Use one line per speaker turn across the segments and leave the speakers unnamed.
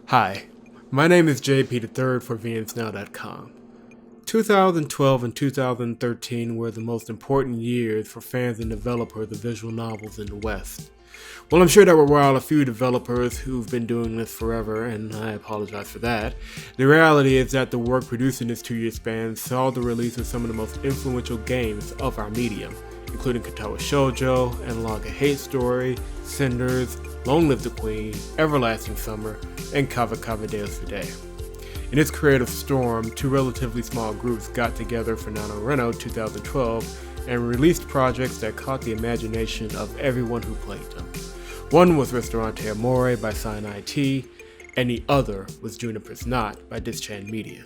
Hi, my name is JP III for VNSnow.com. 2012 and 2013 were the most important years for fans and developers of visual novels in the West. Well, I'm sure there were while a few developers who've been doing this forever, and I apologize for that. The reality is that the work produced in this 2-year span saw the release of some of the most influential games of our medium, including Katawa Shoujo, Analog a Hate Story, Cinders, Long Live the Queen, Everlasting Summer, and Kava Kava Deus Day. In its creative storm, two relatively small groups got together for NaNoRenO 2012 and released projects that caught the imagination of everyone who played them. One was Ristorante Amore by Cyanide T, and the other was Juniper's Knot by Dischan Media.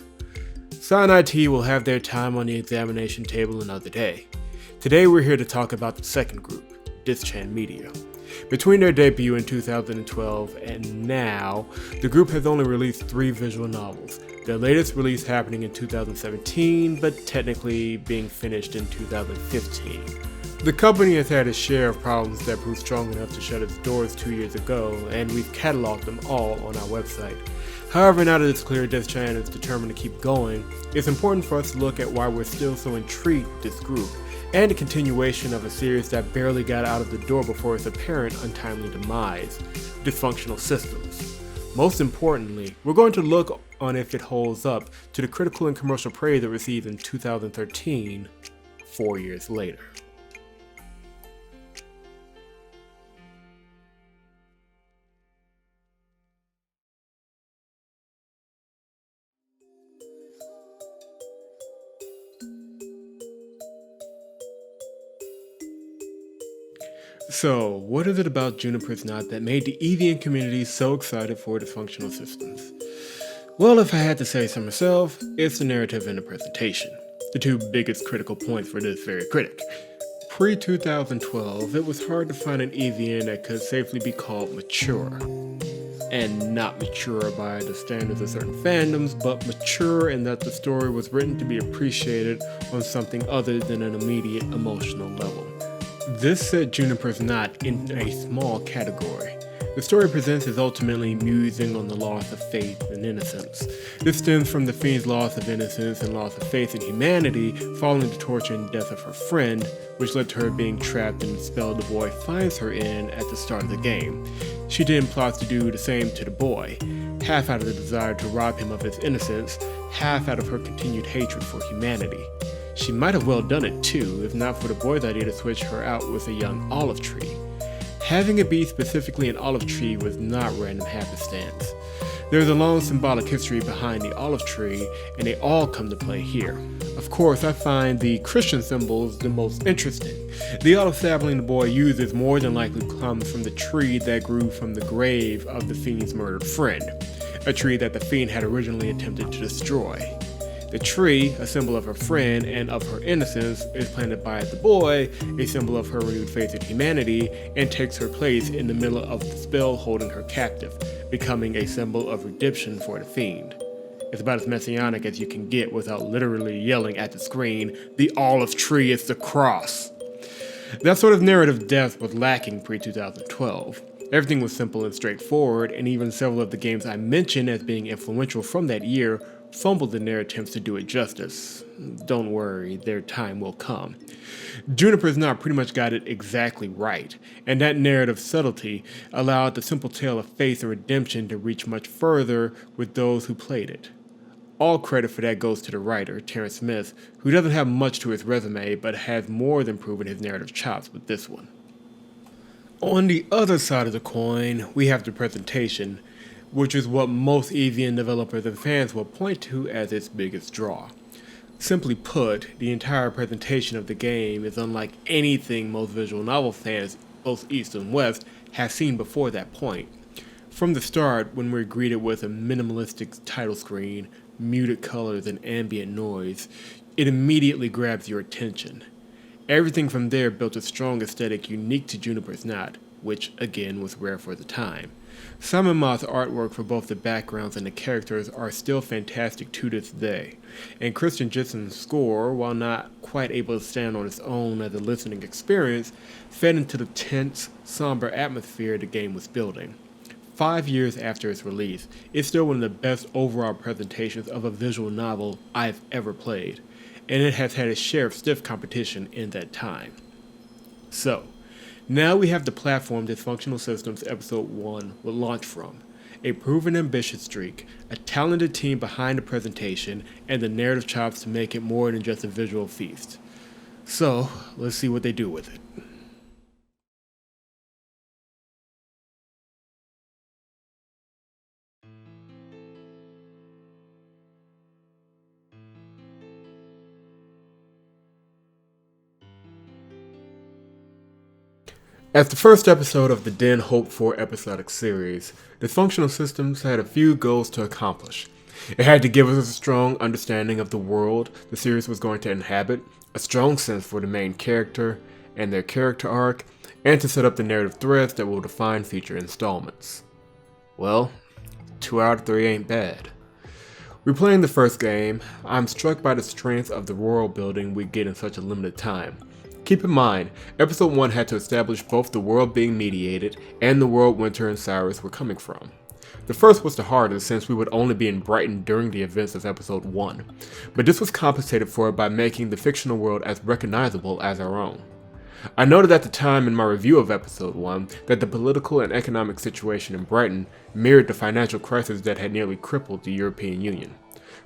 Cyanide T will have their time on the examination table another day. Today we're here to talk about the second group, Dischan Media. Between their debut in 2012 and now, the group has only released 3 visual novels, their latest release happening in 2017, but technically being finished in 2015. The company has had its share of problems that proved strong enough to shut its doors 2 years ago, and we've cataloged them all on our website. However, now that it's clear Dischan is determined to keep going, it's important for us to look at why we're still so intrigued with this group, and a continuation of a series that barely got out of the door before its apparent untimely demise, Dysfunctional Systems. Most importantly, we're going to look on if it holds up to the critical and commercial praise it received in 2013, 4 years later. So, what is it about Juniper's Knot that made the EVN community so excited for Dysfunctional Systems? Well, if I had to say so myself, it's the narrative and the presentation, the two biggest critical points for this very critic. Pre-2012, it was hard to find an EVN that could safely be called mature. And not mature by the standards of certain fandoms, but mature in that the story was written to be appreciated on something other than an immediate emotional level. This set Juniper's Knot in a small category. The story presents is ultimately musing on the loss of faith and innocence. This stems from the Fiend's loss of innocence and loss of faith in humanity following the torture and death of her friend, which led to her being trapped in the spell the boy finds her in at the start of the game. She then plots to do the same to the boy, half out of the desire to rob him of his innocence, half out of her continued hatred for humanity. She might have well done it too, if not for the boy's idea to switch her out with a young olive tree. Having it be specifically an olive tree was not random happenstance. There's a long symbolic history behind the olive tree, and they all come to play here. Of course, I find the Christian symbols the most interesting. The olive sapling the boy uses more than likely comes from the tree that grew from the grave of the Fiend's murdered friend, a tree that the Fiend had originally attempted to destroy. The tree, a symbol of her friend and of her innocence, is planted by the boy, a symbol of her renewed faith in humanity, and takes her place in the middle of the spell holding her captive, becoming a symbol of redemption for the Fiend. It's about as messianic as you can get without literally yelling at the screen, "The olive tree is the cross!" That sort of narrative depth was lacking pre-2012. Everything was simple and straightforward, and even several of the games I mentioned as being influential from that year fumbled in their attempts to do it justice. Don't worry, their time will come. Juniper's Knot pretty much got it exactly right, and that narrative subtlety allowed the simple tale of faith and redemption to reach much further with those who played it. All credit for that goes to the writer, Terrence Smith, who doesn't have much to his resume but has more than proven his narrative chops with this one. On the other side of the coin, we have the presentation, which is what most EVN developers and fans will point to as its biggest draw. Simply put, the entire presentation of the game is unlike anything most visual novel fans, both East and West, have seen before that point. From the start, when we're greeted with a minimalistic title screen, muted colors, and ambient noise, it immediately grabs your attention. Everything from there built a strong aesthetic unique to Juniper's Knot, which, again, was rare for the time. Simon Moth's artwork for both the backgrounds and the characters are still fantastic to this day, and Christian Jensen's score, while not quite able to stand on its own as a listening experience, fed into the tense, somber atmosphere the game was building. 5 years after its release, it's still one of the best overall presentations of a visual novel I've ever played, and it has had its share of stiff competition in that time. So, now we have the platform Dysfunctional Systems Episode 1 will launch from, a proven ambitious streak, a talented team behind the presentation, and the narrative chops to make it more than just a visual feast. So, let's see what they do with it. As the first episode of the then hoped-for episodic series, Dysfunctional Systems had a few goals to accomplish. It had to give us a strong understanding of the world the series was going to inhabit, a strong sense for the main character and their character arc, and to set up the narrative threads that will define future installments. Well, 2 out of 3 ain't bad. Replaying the first game, I'm struck by the strength of the world building we get in such a limited time. Keep in mind, Episode 1 had to establish both the world being mediated and the world Winter and Cyrus were coming from. The first was the hardest since we would only be in Brighton during the events of Episode 1, but this was compensated for by making the fictional world as recognizable as our own. I noted at the time in my review of Episode 1 that the political and economic situation in Brighton mirrored the financial crisis that had nearly crippled the European Union.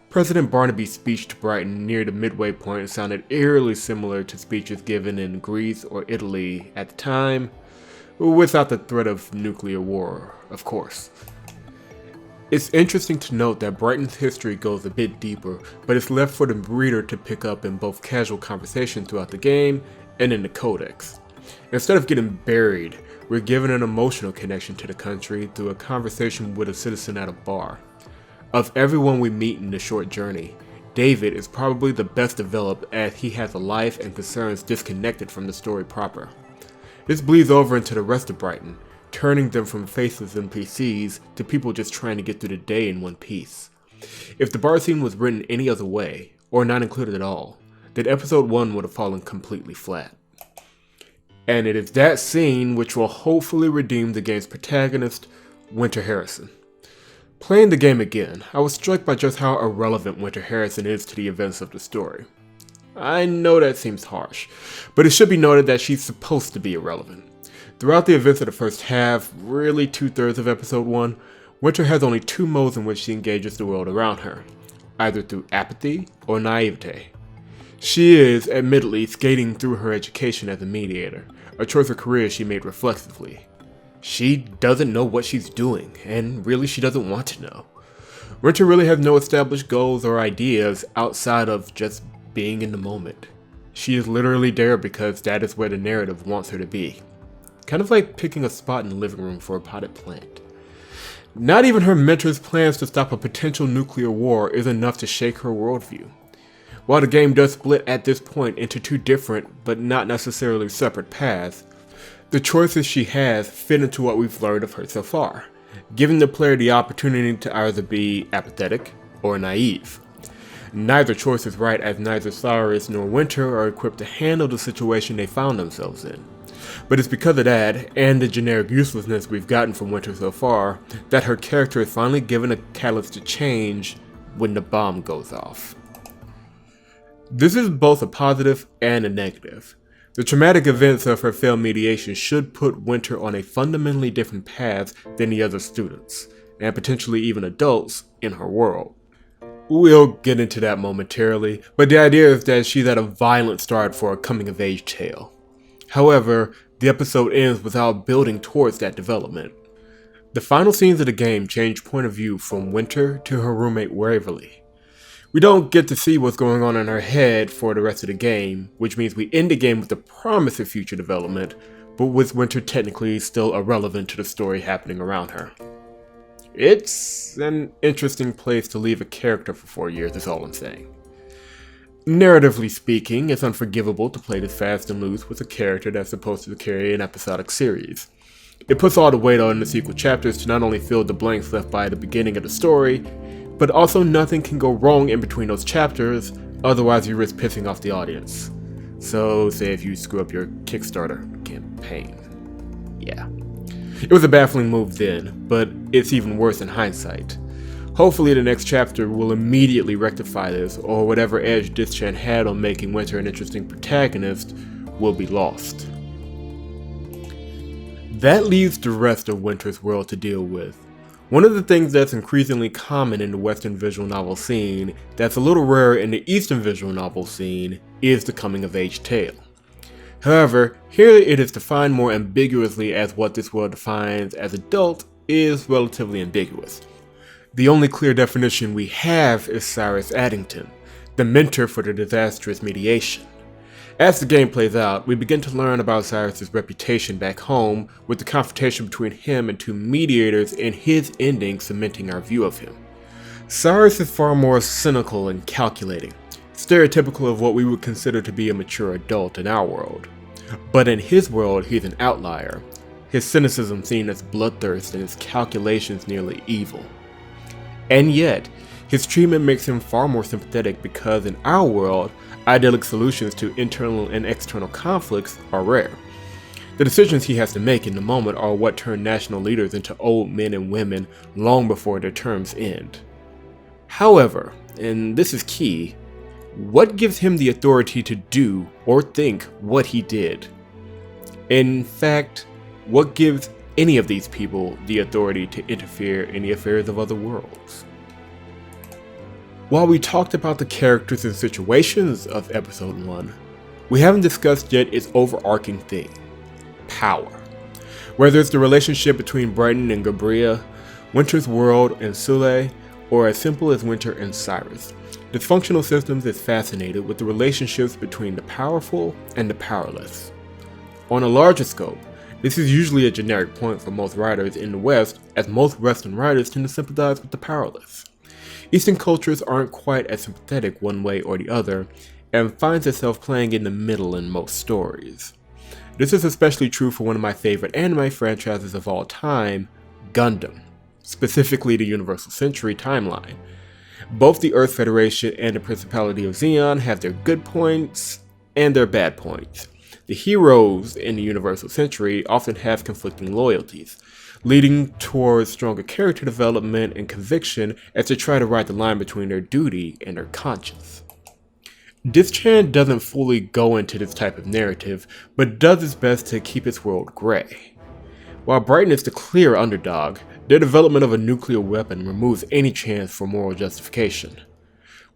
President Barnaby's speech to Brighton near the midway point sounded eerily similar to speeches given in Greece or Italy at the time, without the threat of nuclear war, of course. It's interesting to note that Brighton's history goes a bit deeper, but it's left for the reader to pick up in both casual conversation throughout the game and in the codex. Instead of getting buried, we're given an emotional connection to the country through a conversation with a citizen at a bar. Of everyone we meet in the short journey, David is probably the best developed as he has a life and concerns disconnected from the story proper. This bleeds over into the rest of Brighton, turning them from faceless NPCs to people just trying to get through the day in one piece. If the bar scene was written any other way, or not included at all, then Episode 1 would have fallen completely flat. And it is that scene which will hopefully redeem the game's protagonist, Winter Harrison. Playing the game again, I was struck by just how irrelevant Winter Harrison is to the events of the story. I know that seems harsh, but it should be noted that she's supposed to be irrelevant. Throughout the events of the first half, really 2/3 of Episode 1, Winter has only 2 modes in which she engages the world around her, either through apathy or naivete. She is, admittedly, skating through her education as a mediator, a choice of career she made reflexively. She doesn't know what she's doing, and really she doesn't want to know. Winter really has no established goals or ideas outside of just being in the moment. She is literally there because that is where the narrative wants her to be. Kind of like picking a spot in the living room for a potted plant. Not even her mentor's plans to stop a potential nuclear war is enough to shake her worldview. While the game does split at this point into 2 different, but not necessarily separate paths, the choices she has fit into what we've learned of her so far, giving the player the opportunity to either be apathetic or naive. Neither choice is right as neither Cyrus nor Winter are equipped to handle the situation they found themselves in. But it's because of that, and the generic uselessness we've gotten from Winter so far, that her character is finally given a catalyst to change when the bomb goes off. This is both a positive and a negative. The traumatic events of her failed mediation should put Winter on a fundamentally different path than the other students, and potentially even adults, in her world. We'll get into that momentarily, but the idea is that she's at a violent start for a coming-of-age tale. However, the episode ends without building towards that development. The final scenes of the game change point of view from Winter to her roommate Waverly. We don't get to see what's going on in her head for the rest of the game, which means we end the game with the promise of future development, but with Winter technically still irrelevant to the story happening around her. It's an interesting place to leave a character for 4 years, is all I'm saying. Narratively speaking, it's unforgivable to play this fast and loose with a character that's supposed to carry an episodic series. It puts all the weight on the sequel chapters to not only fill the blanks left by the beginning of the story, but also nothing can go wrong in between those chapters, otherwise you risk pissing off the audience. So, say if you screw up your Kickstarter campaign. Yeah. It was a baffling move then, but it's even worse in hindsight. Hopefully the next chapter will immediately rectify this, or whatever edge Dischan had on making Winter an interesting protagonist will be lost. That leaves the rest of Winter's World to deal with. One of the things that's increasingly common in the Western visual novel scene that's a little rarer in the Eastern visual novel scene is the coming-of-age tale. However, here it is defined more ambiguously, as what this world defines as adult is relatively ambiguous. The only clear definition we have is Cyrus Addington, the mentor for the disastrous mediation. As the game plays out, we begin to learn about Cyrus's reputation back home, with the confrontation between him and two mediators and his ending cementing our view of him. Cyrus is far more cynical and calculating, stereotypical of what we would consider to be a mature adult in our world. But in his world, he's an outlier, his cynicism seen as bloodthirst and his calculations nearly evil. And yet, his treatment makes him far more sympathetic because in our world, idyllic solutions to internal and external conflicts are rare. The decisions he has to make in the moment are what turn national leaders into old men and women long before their terms end. However, and this is key, what gives him the authority to do or think what he did? In fact, what gives any of these people the authority to interfere in the affairs of other worlds? While we talked about the characters and situations of episode 1, we haven't discussed yet its overarching theme: power. Whether it's the relationship between Brighton and Gabria, Winter's World and Sule, or as simple as Winter and Cyrus, Dysfunctional Systems is fascinated with the relationships between the powerful and the powerless. On a larger scope, this is usually a generic point for most writers in the West, as most Western writers tend to sympathize with the powerless. Eastern cultures aren't quite as sympathetic one way or the other, and finds itself playing in the middle in most stories. This is especially true for one of my favorite anime franchises of all time, Gundam, specifically the Universal Century timeline. Both the Earth Federation and the Principality of Zeon have their good points and their bad points. The heroes in the Universal Century often have conflicting loyalties, leading towards stronger character development and conviction as they try to ride the line between their duty and their conscience. Dischan doesn't fully go into this type of narrative, but does its best to keep its world gray. While Brighton is the clear underdog, their development of a nuclear weapon removes any chance for moral justification.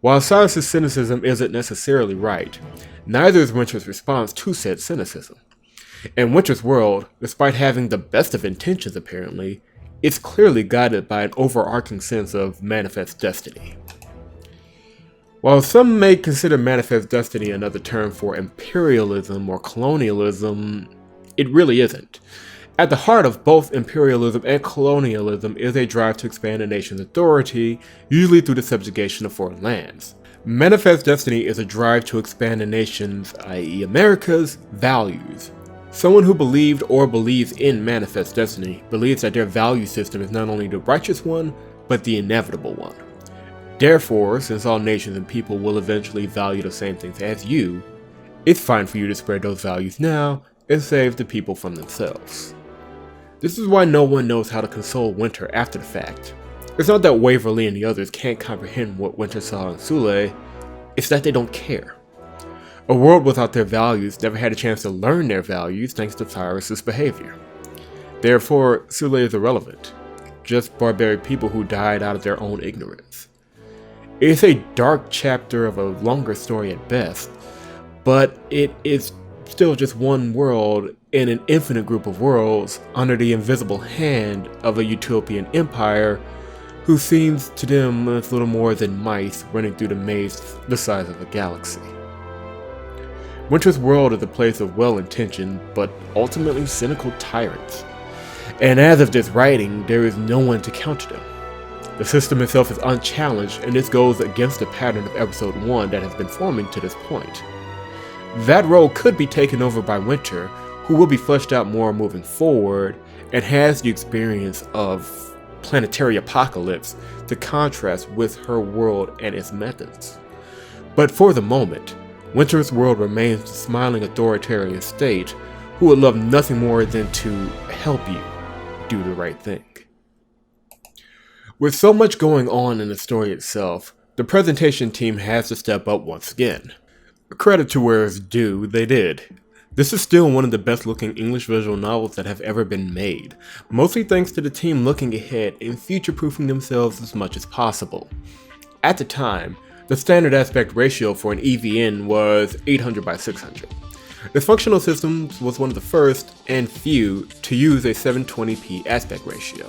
While Cyrus's cynicism isn't necessarily right, neither is Winter's response to said cynicism. In Winter's World, despite having the best of intentions apparently, it's clearly guided by an overarching sense of manifest destiny. While some may consider manifest destiny another term for imperialism or colonialism, it really isn't. At the heart of both imperialism and colonialism is a drive to expand a nation's authority, usually through the subjugation of foreign lands. Manifest destiny is a drive to expand a nation's, i.e. America's, values. Someone who believed or believes in manifest destiny believes that their value system is not only the righteous one, but the inevitable one. Therefore, since all nations and people will eventually value the same things as you, it's fine for you to spread those values now and save the people from themselves. This is why no one knows how to console Winter after the fact. It's not that Waverly and the others can't comprehend what Winter saw in Sule, it's that they don't care. A world without their values never had a chance to learn their values thanks to Cyrus's behavior. Therefore, Sule is irrelevant, just barbaric people who died out of their own ignorance. It's a dark chapter of a longer story at best, but it is still just one world in an infinite group of worlds under the invisible hand of a utopian empire who seems to them as little more than mice running through the maze the size of a galaxy. Winter's World is a place of well-intentioned, but ultimately cynical tyrants. And as of this writing, there is no one to counter them. The system itself is unchallenged, and this goes against the pattern of episode 1 that has been forming to this point. That role could be taken over by Winter, who will be fleshed out more moving forward, and has the experience of planetary apocalypse to contrast with her world and its methods. But for the moment, Winter's World remains the smiling authoritarian state who would love nothing more than to help you, do the right thing. With so much going on in the story itself, the presentation team has to step up once again. Credit to where it's due, they did. This is still one of the best looking English visual novels that have ever been made, mostly thanks to the team looking ahead and future-proofing themselves as much as possible. At the time, the standard aspect ratio for an EVN was 800 by 600. Dysfunctional Systems was one of the first, and few, to use a 720p aspect ratio.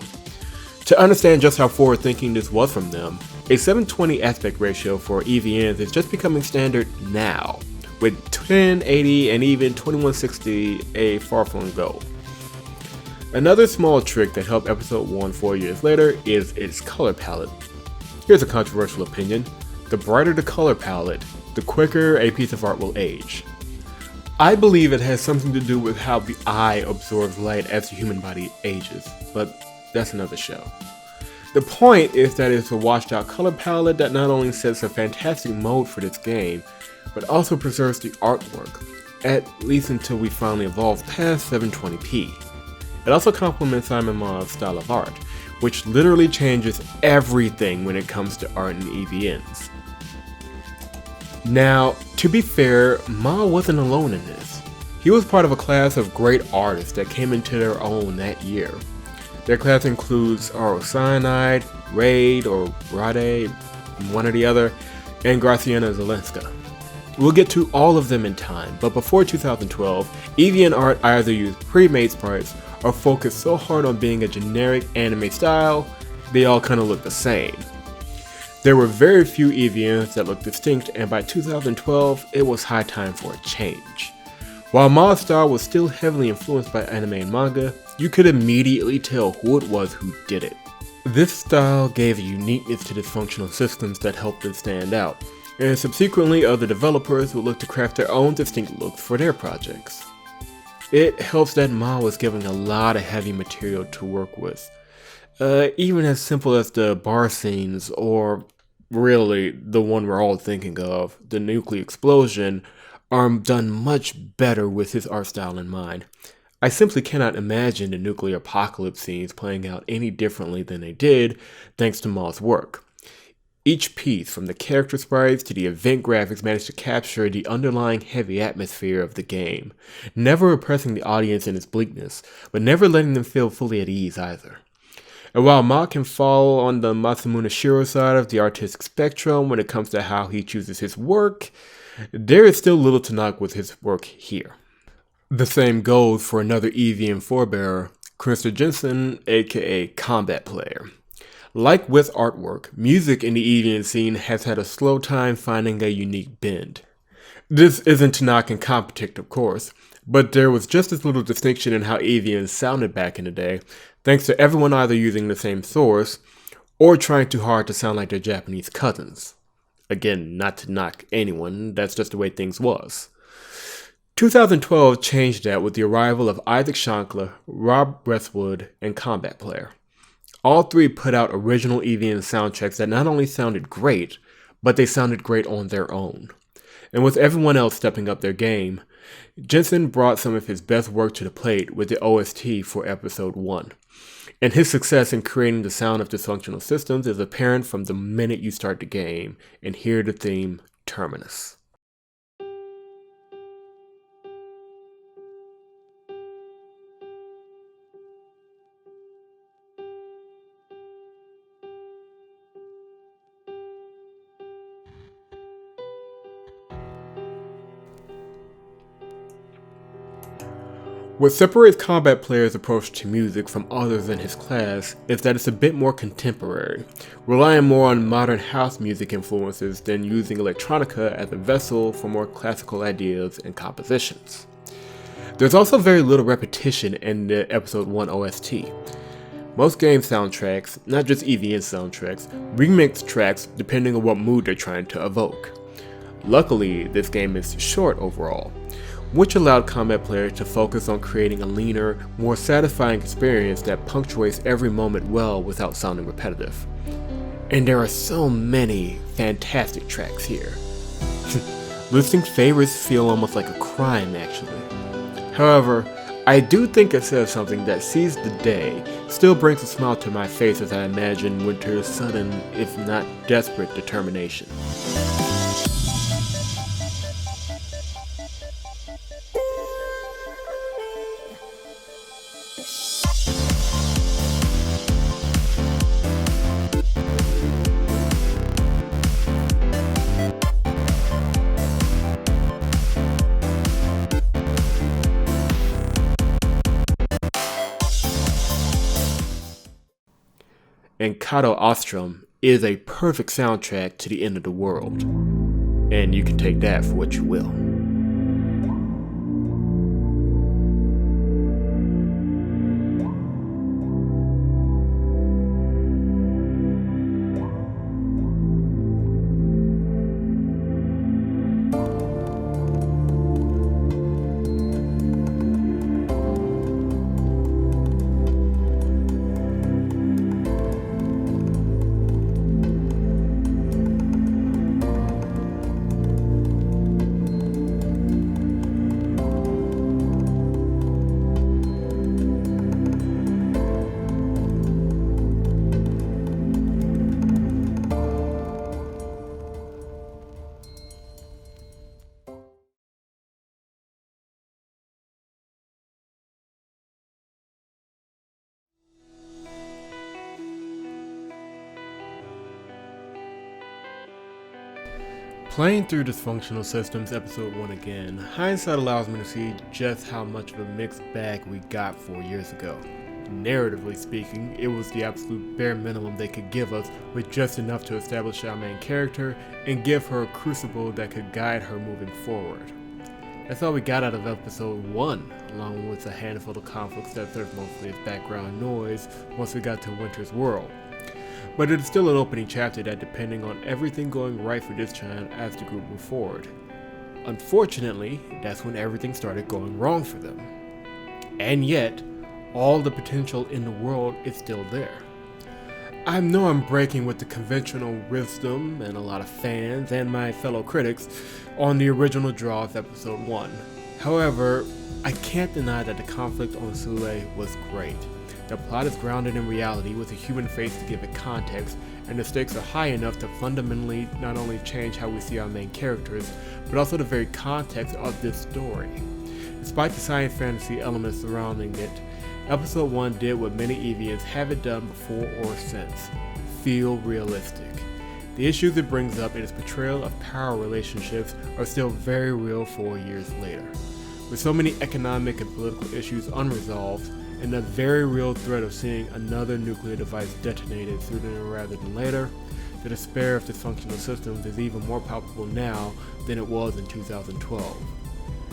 To understand just how forward-thinking this was from them, a 720 aspect ratio for EVNs is just becoming standard now, with 1080 and even 2160 a far-flung goal. Another small trick that helped episode 1 4 years later is its color palette. Here's a controversial opinion: the brighter the color palette, the quicker a piece of art will age. I believe it has something to do with how the eye absorbs light as the human body ages, but that's another show. The point is that it's a washed out color palette that not only sets a fantastic mode for this game, but also preserves the artwork, at least until we finally evolve past 720p. It also complements Simon Ma's style of art, which literally changes everything when it comes to art in EVNs. Now, to be fair, Ma wasn't alone in this. He was part of a class of great artists that came into their own that year. Their class includes Aro Cyanide, Raid, or Rade, one or the other, and Graciana Zelenska. We'll get to all of them in time, but before 2012, EVN art either used pre-made sprites or focused so hard on being a generic anime style, they all kinda look the same. There were very few EVNs that looked distinct, and by 2012, it was high time for a change. While Ma's style was still heavily influenced by anime and manga, you could immediately tell who it was who did it. This style gave a uniqueness to Dysfunctional Systems that helped it stand out, and subsequently other developers would look to craft their own distinct looks for their projects. It helps that Ma was given a lot of heavy material to work with. Even as simple as the bar scenes, or really the one we're all thinking of, the nuclear explosion, are done much better with his art style in mind. I simply cannot imagine the nuclear apocalypse scenes playing out any differently than they did, thanks to Ma's work. Each piece, from the character sprites to the event graphics, managed to capture the underlying heavy atmosphere of the game, never oppressing the audience in its bleakness, but never letting them feel fully at ease either. And while Ma can fall on the Masamune Shirow side of the artistic spectrum when it comes to how he chooses his work, there is still little to knock with his work here. The same goes for another EVN forebearer, Christopher Jensen, aka Combat Player. Like with artwork, music in the EVN scene has had a slow time finding a unique bend. This isn't to knock Incompetech, of course, but there was just as little distinction in how EVNs sounded back in the day, thanks to everyone either using the same source, or trying too hard to sound like their Japanese cousins. Again, not to knock anyone, that's just the way things was. 2012 changed that with the arrival of Isaac Shankla, Rob Westwood, and Combat Player. All three put out original EVN soundtracks that not only sounded great, but they sounded great on their own. And with everyone else stepping up their game, Jensen brought some of his best work to the plate with the OST for episode 1. And his success in creating the sound of Dysfunctional Systems is apparent from the minute you start the game and hear the theme, Terminus. What separates Combat Player's approach to music from others in his class is that it's a bit more contemporary, relying more on modern house music influences than using electronica as a vessel for more classical ideas and compositions. There's also very little repetition in the episode 1 OST. Most game soundtracks, not just EVN soundtracks, remix tracks depending on what mood they're trying to evoke. Luckily, this game is short overall, which allowed Combat Player to focus on creating a leaner, more satisfying experience that punctuates every moment well without sounding repetitive. And there are so many fantastic tracks here. Listing favorites feel almost like a crime, actually. However, I do think it says something that sees the day, still brings a smile to my face as I imagine Winter's sudden, if not desperate, determination. And Kato Ostrom is a perfect soundtrack to the end of the world. And you can take that for what you will. Playing through Dysfunctional Systems Episode 1 again, hindsight allows me to see just how much of a mixed bag we got 4 years ago. Narratively speaking, it was the absolute bare minimum they could give us, with just enough to establish our main character and give her a crucible that could guide her moving forward. That's all we got out of Episode 1, along with a handful of conflicts that served mostly as background noise once we got to Winter's world. But it is still an opening chapter that, depending on everything going right for Dischan as the group moved forward. Unfortunately, that's when everything started going wrong for them. And yet, all the potential in the world is still there. I know I'm breaking with the conventional wisdom and a lot of fans and my fellow critics on the original draw of Episode 1. However, I can't deny that the conflict on Sule was great. The plot is grounded in reality with a human face to give it context, and the stakes are high enough to fundamentally not only change how we see our main characters, but also the very context of this story. Despite the science fantasy elements surrounding it, Episode 1 did what many Evians haven't done before or since: feel realistic. The issues it brings up in its portrayal of power relationships are still very real 4 years later. With so many economic and political issues unresolved, and the very real threat of seeing another nuclear device detonated sooner rather than later, the despair of Dysfunctional Systems is even more palpable now than it was in 2012.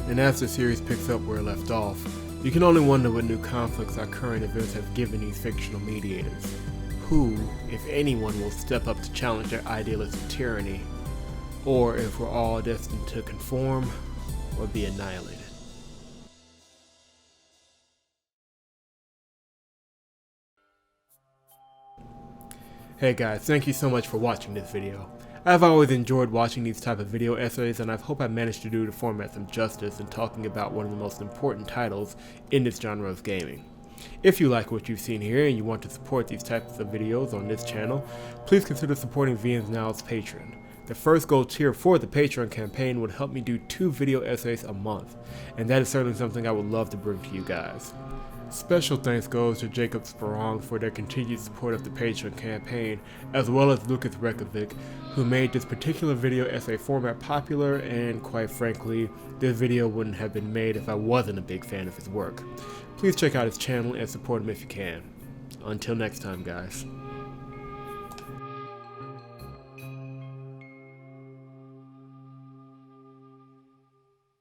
And as the series picks up where it left off, you can only wonder what new conflicts our current events have given these fictional mediators. Who, if anyone, will step up to challenge their idealistic tyranny, or if we're all destined to conform or be annihilated. Hey guys, thank you so much for watching this video. I've always enjoyed watching these type of video essays, and I hope I managed to do the format some justice in talking about one of the most important titles in this genre of gaming. If you like what you've seen here and you want to support these types of videos on this channel, please consider supporting VNs Now's Patreon. The first gold tier for the Patreon campaign would help me do 2 video essays a month, and that is certainly something I would love to bring to you guys. Special thanks goes to Jacob Sperong for their continued support of the Patreon campaign, as well as Lucas Rekovic, who made this particular video essay format popular, and quite frankly, this video wouldn't have been made if I wasn't a big fan of his work. Please check out his channel and support him if you can. Until next time, guys.